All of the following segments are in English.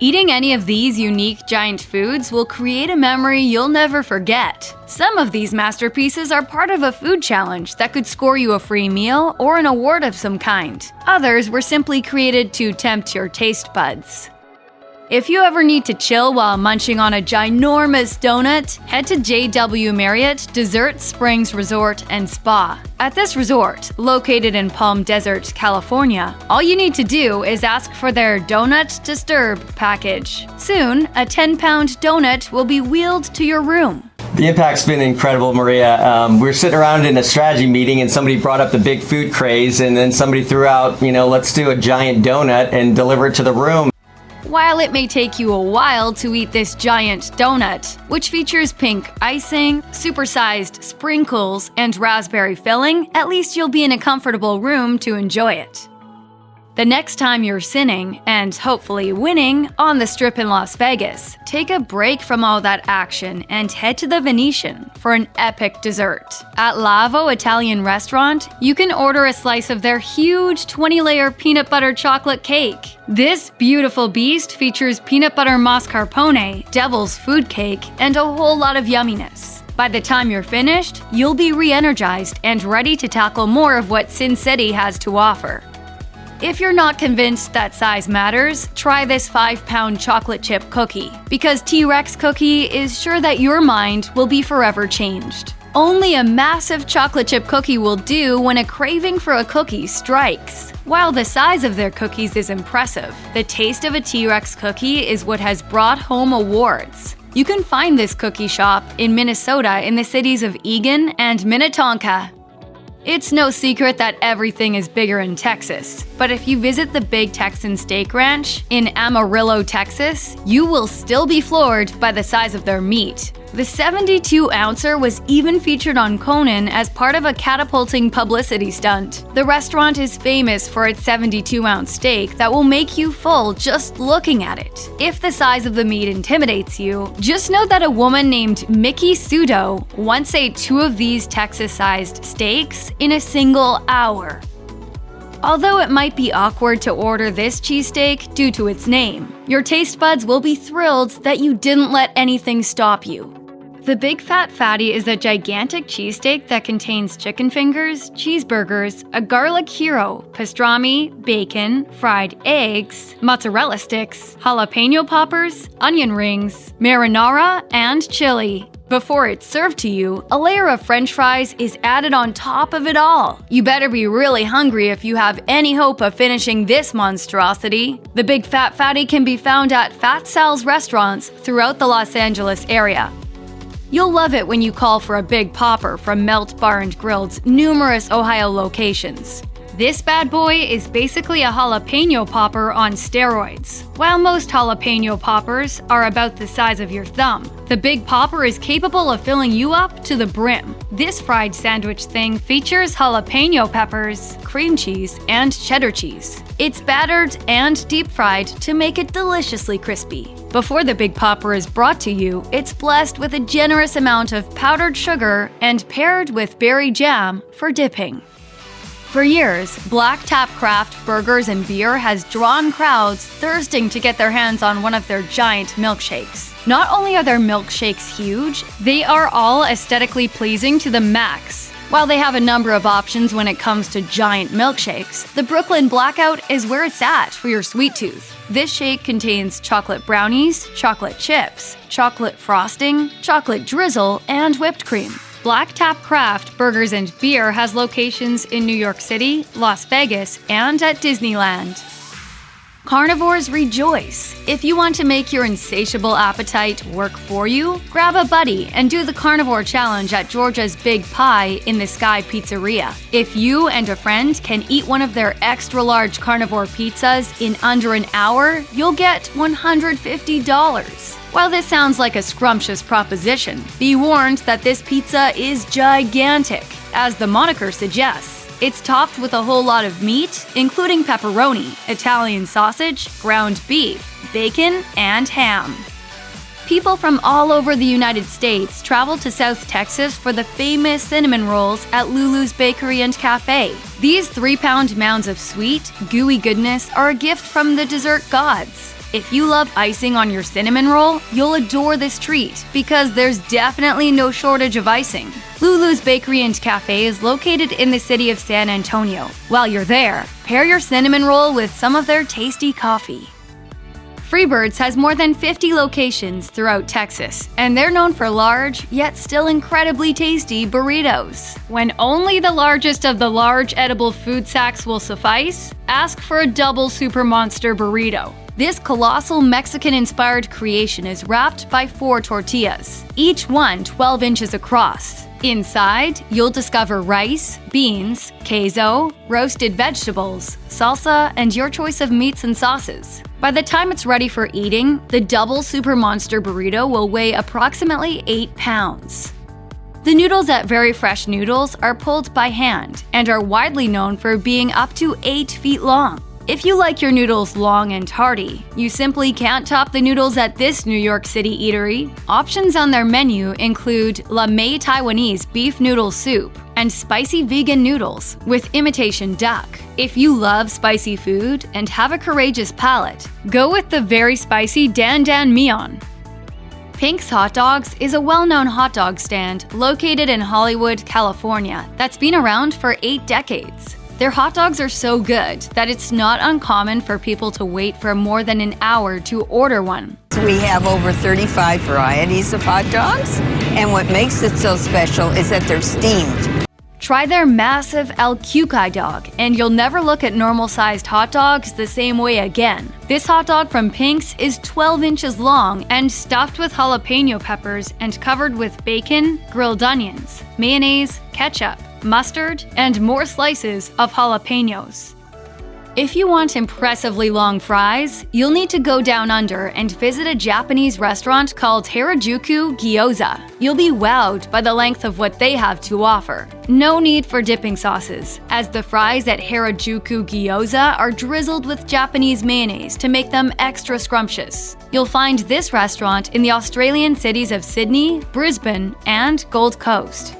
Eating any of these unique giant foods will create a memory you'll never forget. Some of these masterpieces are part of a food challenge that could score you a free meal or an award of some kind. Others were simply created to tempt your taste buds. If you ever need to chill while munching on a ginormous donut, head to JW Marriott Desert Springs Resort and Spa. At this resort, located in Palm Desert, California, all you need to do is ask for their Donut Disturb package. Soon, a 10-pound donut will be wheeled to your room. The impact's been incredible, Maria. We were sitting around in a strategy meeting and somebody brought up the big food craze, and then somebody threw out, let's do a giant donut and deliver it to the room. While it may take you a while to eat this giant donut, which features pink icing, supersized sprinkles, and raspberry filling, at least you'll be in a comfortable room to enjoy it. The next time you're sinning, and hopefully winning, on the Strip in Las Vegas, take a break from all that action and head to the Venetian for an epic dessert. At Lavo Italian Restaurant, you can order a slice of their huge 20-layer peanut butter chocolate cake. This beautiful beast features peanut butter mascarpone, devil's food cake, and a whole lot of yumminess. By the time you're finished, you'll be re-energized and ready to tackle more of what Sin City has to offer. If you're not convinced that size matters, try this 5-pound chocolate chip cookie, because T-Rex cookie is sure that your mind will be forever changed. Only a massive chocolate chip cookie will do when a craving for a cookie strikes. While the size of their cookies is impressive, the taste of a T-Rex cookie is what has brought home awards. You can find this cookie shop in Minnesota in the cities of Eagan and Minnetonka. It's no secret that everything is bigger in Texas, but if you visit the Big Texan Steak Ranch in Amarillo, Texas, you will still be floored by the size of their meat. The 72-ouncer was even featured on Conan as part of a catapulting publicity stunt. The restaurant is famous for its 72-ounce steak that will make you full just looking at it. If the size of the meat intimidates you, just know that a woman named Mickey Sudo once ate 2 of these Texas-sized steaks in a single hour. Although it might be awkward to order this cheesesteak due to its name, your taste buds will be thrilled that you didn't let anything stop you. The Big Fat Fatty is a gigantic cheesesteak that contains chicken fingers, cheeseburgers, a garlic hero, pastrami, bacon, fried eggs, mozzarella sticks, jalapeno poppers, onion rings, marinara, and chili. Before it's served to you, a layer of French fries is added on top of it all. You better be really hungry if you have any hope of finishing this monstrosity. The Big Fat Fatty can be found at Fat Sal's restaurants throughout the Los Angeles area. You'll love it when you call for a Big Popper from Melt Bar and Grilled's numerous Ohio locations. This bad boy is basically a jalapeno popper on steroids. While most jalapeno poppers are about the size of your thumb, the Big Popper is capable of filling you up to the brim. This fried sandwich thing features jalapeno peppers, cream cheese, and cheddar cheese. It's battered and deep fried to make it deliciously crispy. Before the Big Popper is brought to you, it's blessed with a generous amount of powdered sugar and paired with berry jam for dipping. For years, Black Tap Craft Burgers and Beer has drawn crowds thirsting to get their hands on one of their giant milkshakes. Not only are their milkshakes huge, they are all aesthetically pleasing to the max. While they have a number of options when it comes to giant milkshakes, the Brooklyn Blackout is where it's at for your sweet tooth. This shake contains chocolate brownies, chocolate chips, chocolate frosting, chocolate drizzle, and whipped cream. Black Tap Craft Burgers and Beer has locations in New York City, Las Vegas, and at Disneyland. Carnivores rejoice! If you want to make your insatiable appetite work for you, grab a buddy and do the Carnivore Challenge at Georgia's Big Pie in the Sky Pizzeria. If you and a friend can eat one of their extra-large carnivore pizzas in under an hour, you'll get $150. While this sounds like a scrumptious proposition, be warned that this pizza is gigantic. As the moniker suggests, it's topped with a whole lot of meat, including pepperoni, Italian sausage, ground beef, bacon, and ham. People from all over the United States travel to South Texas for the famous cinnamon rolls at Lulu's Bakery and Cafe. These 3-pound mounds of sweet, gooey goodness are a gift from the dessert gods. If you love icing on your cinnamon roll, you'll adore this treat because there's definitely no shortage of icing. Lulu's Bakery and Cafe is located in the city of San Antonio. While you're there, pair your cinnamon roll with some of their tasty coffee. Freebirds has more than 50 locations throughout Texas, and they're known for large, yet still incredibly tasty burritos. When only the largest of the large edible food sacks will suffice, ask for a double Super Monster burrito. This colossal Mexican-inspired creation is wrapped by 4 tortillas, each one 12 inches across. Inside, you'll discover rice, beans, queso, roasted vegetables, salsa, and your choice of meats and sauces. By the time it's ready for eating, the double Super Monster burrito will weigh approximately 8 pounds. The noodles at Very Fresh Noodles are pulled by hand and are widely known for being up to 8 feet long. If you like your noodles long and hearty, you simply can't top the noodles at this New York City eatery. Options on their menu include La Mei Taiwanese beef noodle soup and spicy vegan noodles with imitation duck. If you love spicy food and have a courageous palate, go with the very spicy Dan Dan Mion. Pink's Hot Dogs is a well-known hot dog stand located in Hollywood, California that's been around for 8 decades. Their hot dogs are so good that it's not uncommon for people to wait for more than an hour to order one. We have over 35 varieties of hot dogs, and what makes it so special is that they're steamed. Try their massive El Cucay dog, and you'll never look at normal-sized hot dogs the same way again. This hot dog from Pink's is 12 inches long and stuffed with jalapeno peppers and covered with bacon, grilled onions, mayonnaise, ketchup, mustard, and more slices of jalapenos. If you want impressively long fries, you'll need to go down under and visit a Japanese restaurant called Harajuku Gyoza. You'll be wowed by the length of what they have to offer. No need for dipping sauces, as the fries at Harajuku Gyoza are drizzled with Japanese mayonnaise to make them extra scrumptious. You'll find this restaurant in the Australian cities of Sydney, Brisbane, and Gold Coast.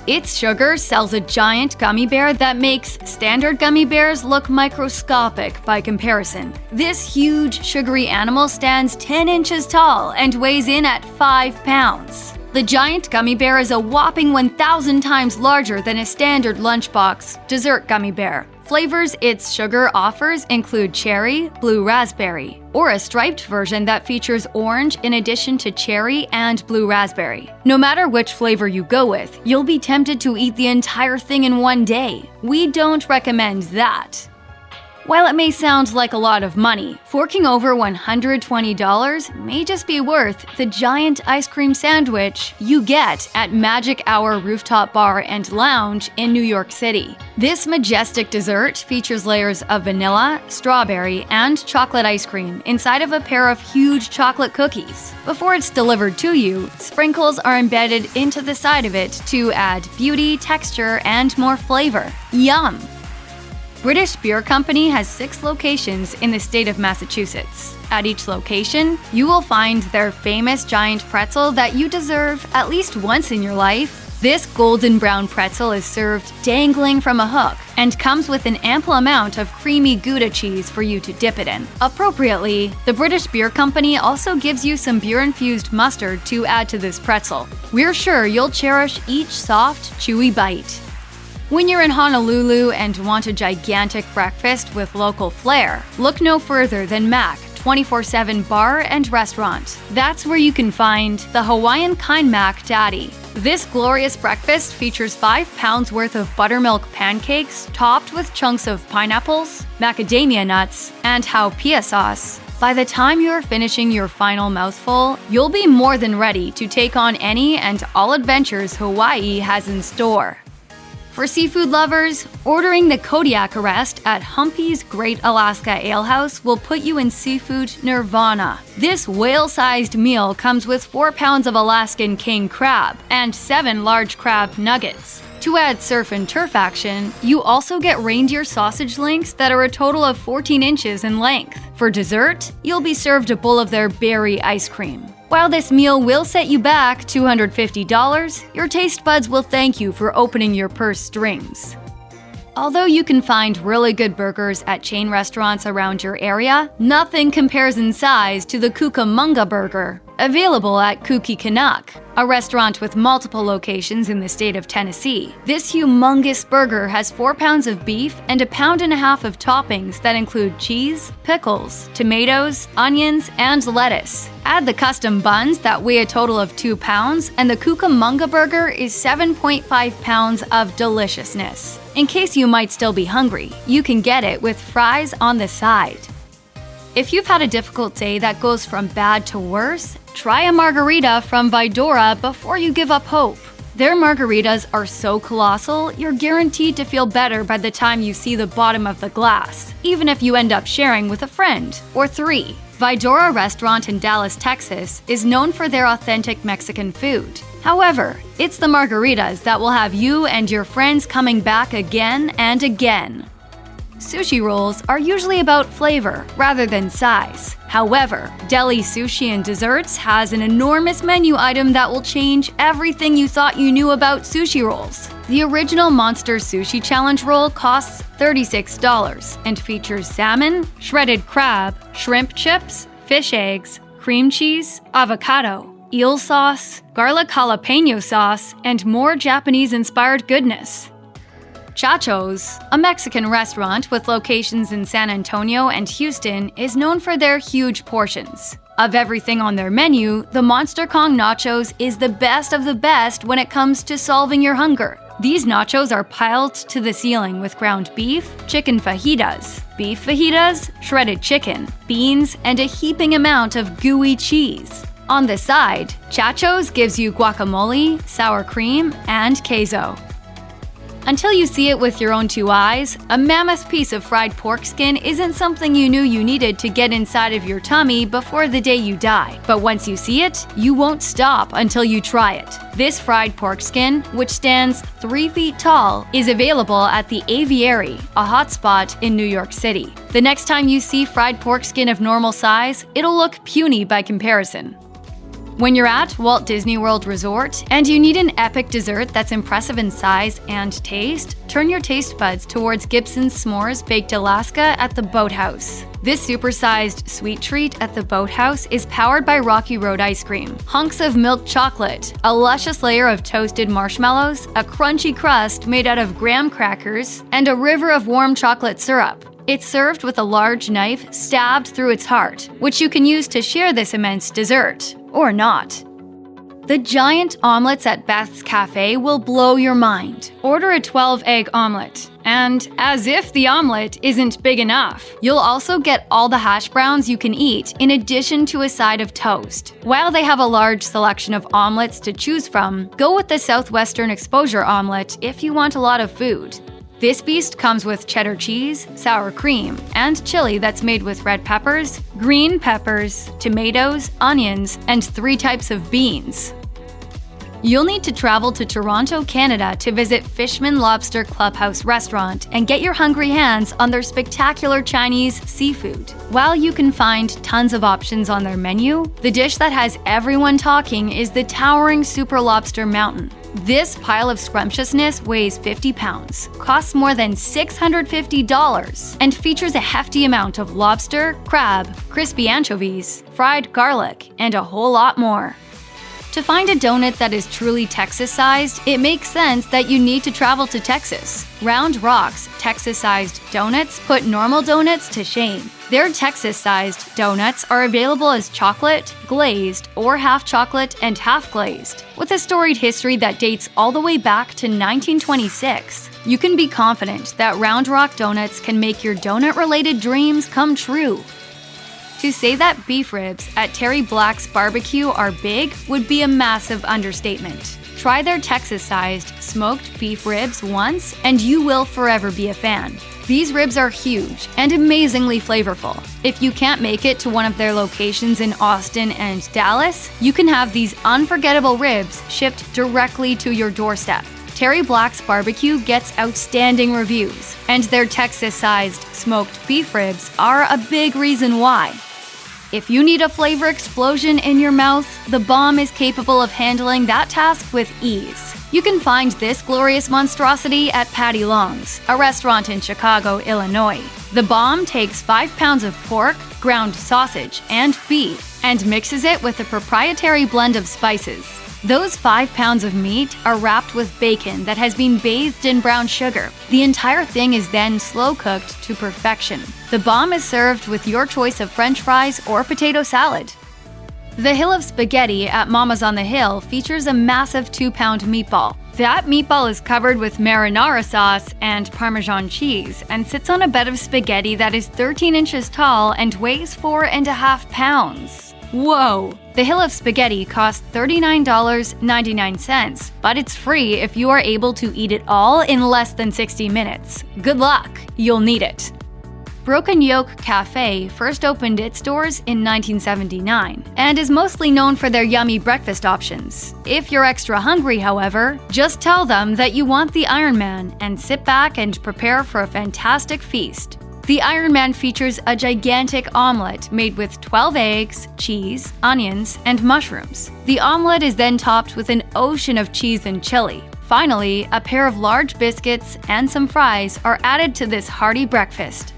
It's Sugar sells a giant gummy bear that makes standard gummy bears look microscopic by comparison. This huge, sugary animal stands 10 inches tall and weighs in at 5 pounds. The giant gummy bear is a whopping 1,000 times larger than a standard lunchbox dessert gummy bear. Flavors It's Sugar offers include cherry, blue raspberry, or a striped version that features orange in addition to cherry and blue raspberry. No matter which flavor you go with, you'll be tempted to eat the entire thing in one day. We don't recommend that. While it may sound like a lot of money, forking over $120 may just be worth the giant ice cream sandwich you get at Magic Hour Rooftop Bar and Lounge in New York City. This majestic dessert features layers of vanilla, strawberry, and chocolate ice cream inside of a pair of huge chocolate cookies. Before it's delivered to you, sprinkles are embedded into the side of it to add beauty, texture, and more flavor. Yum! British Beer Company has 6 locations in the state of Massachusetts. At each location, you will find their famous giant pretzel that you deserve at least once in your life. This golden brown pretzel is served dangling from a hook and comes with an ample amount of creamy Gouda cheese for you to dip it in. Appropriately, the British Beer Company also gives you some beer-infused mustard to add to this pretzel. We're sure you'll cherish each soft, chewy bite. When you're in Honolulu and want a gigantic breakfast with local flair, look no further than M.A.C 24/7 Bar and Restaurant. That's where you can find the Hawaiian Kind M.A.C Daddy. This glorious breakfast features 5 pounds worth of buttermilk pancakes topped with chunks of pineapples, macadamia nuts, and haupia sauce. By the time you're finishing your final mouthful, you'll be more than ready to take on any and all adventures Hawaii has in store. For seafood lovers, ordering the Kodiak Arrest at Humpy's Great Alaska Alehouse will put you in seafood nirvana. This whale-sized meal comes with 4 pounds of Alaskan king crab and 7 large crab nuggets. To add surf and turf action, you also get reindeer sausage links that are a total of 14 inches in length. For dessert, you'll be served a bowl of their berry ice cream. While this meal will set you back $250, your taste buds will thank you for opening your purse strings. Although you can find really good burgers at chain restaurants around your area, nothing compares in size to the Kookamonga burger, available at Kookamonga, a restaurant with multiple locations in the state of Tennessee. This humongous burger has 4 pounds of beef and 1.5 pounds of toppings that include cheese, pickles, tomatoes, onions, and lettuce. Add the custom buns that weigh a total of 2 pounds, and the Kookamonga burger is 7.5 pounds of deliciousness. In case you might still be hungry, you can get it with fries on the side. If you've had a difficult day that goes from bad to worse, try a margarita from Vidorra before you give up hope. Their margaritas are so colossal, you're guaranteed to feel better by the time you see the bottom of the glass, even if you end up sharing with a friend or 3. Vidorra restaurant in Dallas, Texas is known for their authentic Mexican food. However, it's the margaritas that will have you and your friends coming back again and again. Sushi rolls are usually about flavor rather than size. However, Deli Sushi and Desserts has an enormous menu item that will change everything you thought you knew about sushi rolls. The original Monster Sushi Challenge roll costs $36 and features salmon, shredded crab, shrimp chips, fish eggs, cream cheese, avocado, eel sauce, garlic jalapeno sauce, and more Japanese-inspired goodness. Nachos, a Mexican restaurant with locations in San Antonio and Houston, is known for their huge portions. Of everything on their menu, the Monster Kong Nachos is the best of the best when it comes to solving your hunger. These nachos are piled to the ceiling with ground beef, chicken fajitas, shredded chicken, beans, and a heaping amount of gooey cheese. On the side, Nachos gives you guacamole, sour cream, and queso. Until you see it with your own 2 eyes, a mammoth piece of fried pork skin isn't something you knew you needed to get inside of your tummy before the day you die. But once you see it, you won't stop until you try it. This fried pork skin, which stands 3 feet tall, is available at the Aviary, a hotspot in New York City. The next time you see fried pork skin of normal size, it'll look puny by comparison. When you're at Walt Disney World Resort and you need an epic dessert that's impressive in size and taste, turn your taste buds towards Gibson's S'mores Baked Alaska at the Boathouse. This supersized sweet treat at the Boathouse is powered by Rocky Road ice cream, hunks of milk chocolate, a luscious layer of toasted marshmallows, a crunchy crust made out of graham crackers, and a river of warm chocolate syrup. It's served with a large knife stabbed through its heart, which you can use to share this immense dessert. Or not. The giant omelets at Beth's Cafe will blow your mind. Order a 12-egg omelet. And as if the omelet isn't big enough, you'll also get all the hash browns you can eat in addition to a side of toast. While they have a large selection of omelets to choose from, go with the Southwestern exposure omelet if you want a lot of food. This beast comes with cheddar cheese, sour cream, and chili that's made with red peppers, green peppers, tomatoes, onions, and 3 types of beans. You'll need to travel to Toronto, Canada to visit Fishman Lobster Clubhouse Restaurant and get your hungry hands on their spectacular Chinese seafood. While you can find tons of options on their menu, the dish that has everyone talking is the towering Super Lobster Mountain. This pile of scrumptiousness weighs 50 pounds, costs more than $650, and features a hefty amount of lobster, crab, crispy anchovies, fried garlic, and a whole lot more. To find a donut that is truly Texas-sized, it makes sense that you need to travel to Texas. Round Rock's Texas-sized donuts put normal donuts to shame. Their Texas-sized donuts are available as chocolate, glazed, or half chocolate and half glazed. With a storied history that dates all the way back to 1926, you can be confident that Round Rock donuts can make your donut-related dreams come true. To say that beef ribs at Terry Black's Barbecue are big would be a massive understatement. Try their Texas-sized smoked beef ribs once, and you will forever be a fan. These ribs are huge and amazingly flavorful. If you can't make it to one of their locations in Austin and Dallas, you can have these unforgettable ribs shipped directly to your doorstep. Terry Black's Barbecue gets outstanding reviews, and their Texas-sized smoked beef ribs are a big reason why. If you need a flavor explosion in your mouth, the bomb is capable of handling that task with ease. You can find this glorious monstrosity at Patty Long's, a restaurant in Chicago, Illinois. The bomb takes 5 pounds of pork, ground sausage, and beef, and mixes it with a proprietary blend of spices. Those 5 pounds of meat are wrapped with bacon that has been bathed in brown sugar. The entire thing is then slow-cooked to perfection. The bomb is served with your choice of French fries or potato salad. The Hill of Spaghetti at Mama's on the Hill features a massive 2-pound meatball. That meatball is covered with marinara sauce and Parmesan cheese and sits on a bed of spaghetti that is 13 inches tall and weighs 4.5 pounds. Whoa! The Hill of Spaghetti costs $39.99, but it's free if you are able to eat it all in less than 60 minutes. Good luck! You'll need it. Broken Yolk Cafe first opened its doors in 1979 and is mostly known for their yummy breakfast options. If you're extra hungry, however, just tell them that you want the Ironman and sit back and prepare for a fantastic feast. The Ironman features a gigantic omelette made with 12 eggs, cheese, onions, and mushrooms. The omelette is then topped with an ocean of cheese and chili. Finally, a pair of large biscuits and some fries are added to this hearty breakfast.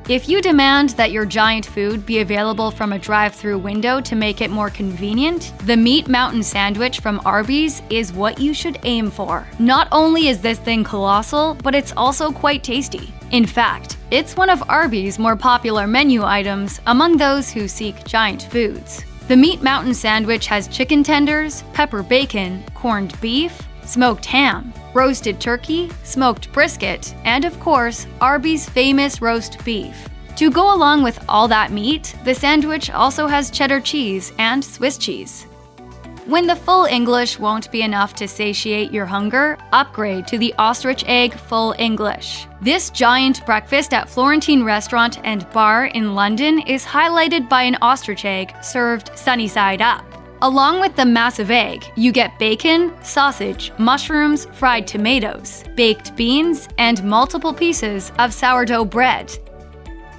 If you demand that your giant food be available from a drive-through window to make it more convenient, the Meat Mountain sandwich from Arby's is what you should aim for. Not only is this thing colossal, but it's also quite tasty. In fact, it's one of Arby's more popular menu items among those who seek giant foods. The Meat Mountain sandwich has chicken tenders, pepper bacon, corned beef, smoked ham, roasted turkey, smoked brisket, and of course, Arby's famous roast beef. To go along with all that meat, the sandwich also has cheddar cheese and Swiss cheese. When the full English won't be enough to satiate your hunger, upgrade to the Ostrich Egg Full English. This giant breakfast at Florentine Restaurant and Bar in London is highlighted by an ostrich egg served sunny side up. Along with the massive egg, you get bacon, sausage, mushrooms, fried tomatoes, baked beans, and multiple pieces of sourdough bread.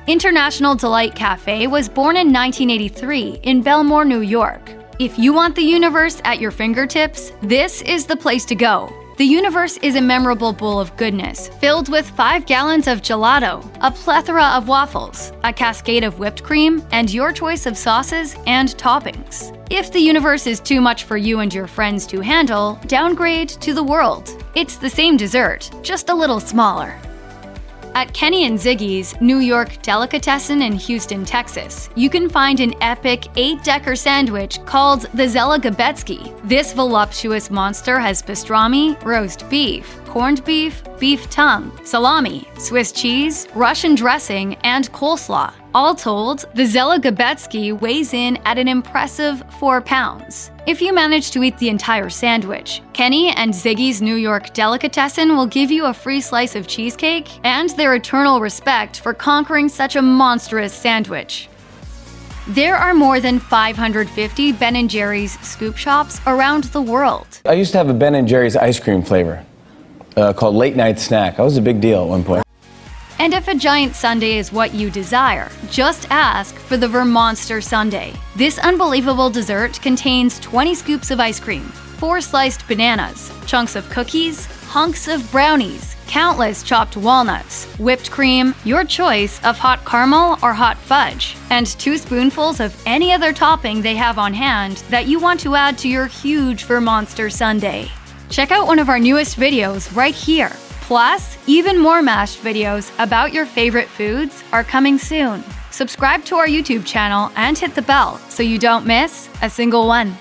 International Delight Cafe was born in 1983 in Belmore, New York. If you want the universe at your fingertips, this is the place to go. The universe is a memorable bowl of goodness, filled with 5 gallons of gelato, a plethora of waffles, a cascade of whipped cream, and your choice of sauces and toppings. If the universe is too much for you and your friends to handle, downgrade to the world. It's the same dessert, just a little smaller. At Kenny and Ziggy's New York Delicatessen in Houston, Texas, you can find an epic 8-decker sandwich called the Zellagabetsky. This voluptuous monster has pastrami, roast beef, corned beef, beef tongue, salami, Swiss cheese, Russian dressing, and coleslaw. All told, the Zellagabetsky weighs in at an impressive 4 pounds. If you manage to eat the entire sandwich, Kenny and Ziggy's New York Delicatessen will give you a free slice of cheesecake and their eternal respect for conquering such a monstrous sandwich. There are more than 550 Ben & Jerry's scoop shops around the world. I used to have a Ben & Jerry's ice cream flavor called Late Night Snack. That was a big deal at one point. And if a giant sundae is what you desire, just ask for the Vermonster Sundae. This unbelievable dessert contains 20 scoops of ice cream, 4 sliced bananas, chunks of cookies, hunks of brownies, countless chopped walnuts, whipped cream, your choice of hot caramel or hot fudge, and 2 spoonfuls of any other topping they have on hand that you want to add to your huge Vermonster Sundae. Check out one of our newest videos right here. Plus, even more mashed videos about your favorite foods are coming soon. Subscribe to our YouTube channel and hit the bell so you don't miss a single one.